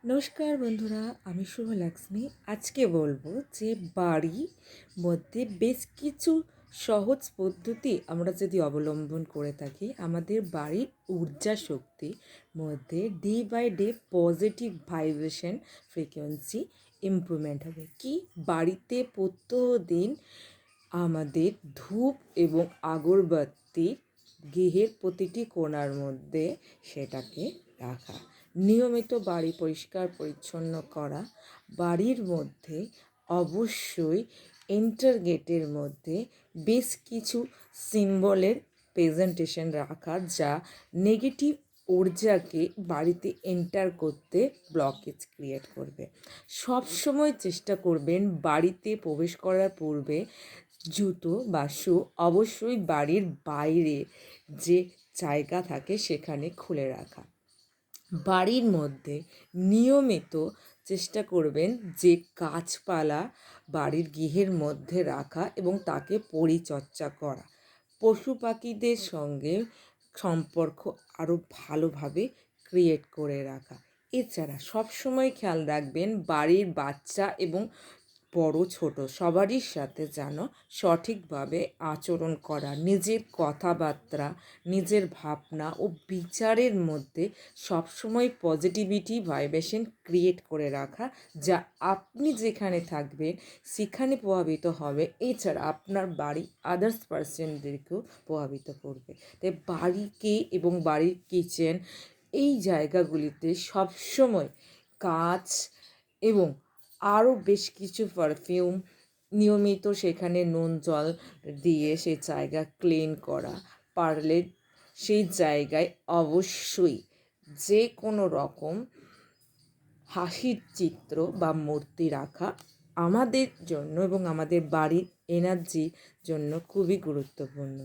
নমস্কার বন্ধুরা, আমি শুভলক্ষ্মী। আজকে বলবো যে বাড়ির মধ্যে বেশ কিছু সহজ পদ্ধতি আমরা যদি অবলম্বন করে থাকি, আমাদের বাড়ির ঊর্জা শক্তির মধ্যে day by day positive vibration frequency improvement হবে। কি বাড়িতে প্রত্যহ দিন আমাদের ধূপ এবং আগরবাতির গৃহের প্রতিটি কোণার মধ্যে সেটাকে রাখা, নিয়মিত বাড়ি পরিষ্কার পরিচ্ছন্ন করা, বাড়ির মধ্যে অবশ্যই এন্টার গেটের মধ্যে বেশ কিছু সিম্বলের প্রেজেন্টেশন রাখা, যা নেগেটিভ ঊর্জাকে বাড়িতে এন্টার করতে ব্লকেজ ক্রিয়েট করবে। সব সময় চেষ্টা করবেন বাড়িতে প্রবেশ করার পূর্বে জুতো বা শু অবশ্যই বাড়ির বাইরে যে জায়গা থাকে সেখানে খুলে রাখা। বাড়ির মধ্যে নিয়মিত চেষ্টা করবেন যে গাছপালা বাড়ির গৃহের মধ্যে রাখা এবং তাকে পরিচর্যা করা। পশু পাখিদের সঙ্গে সম্পর্ক আরও ভালোভাবে ক্রিয়েট করে রাখা। এছাড়া সবসময় খেয়াল রাখবেন বাড়ির বাচ্চা এবং বড় ছোট সবারই সাথে যেন সঠিকভাবে আচরণ করা, নিজের কথাবার্তা, নিজের ভাবনা ও বিচারের মধ্যে সবসময় পজিটিভিটি ভাইব্রেশন ক্রিয়েট করে রাখা, যা আপনি যেখানে থাকবেন সেখানে প্রভাবিত হবে, এছাড়া আপনার বাড়ি আদার্স পার্সনদেরকেও প্রভাবিত করবে। তাই বাড়িকে এবং বাড়ির কিচেন এই জায়গাগুলিতে সবসময় কাঁচ এবং আরও বেশ কিছু পারফিউম নিয়মিত সেখানে নুন জল দিয়ে সেই জায়গা ক্লিন করা, পারলে সেই জায়গায় অবশ্যই যে কোনো রকম হাসির চিত্র বা মূর্তি রাখা আমাদের জন্য এবং আমাদের বাড়ির এনার্জির জন্য খুবই গুরুত্বপূর্ণ।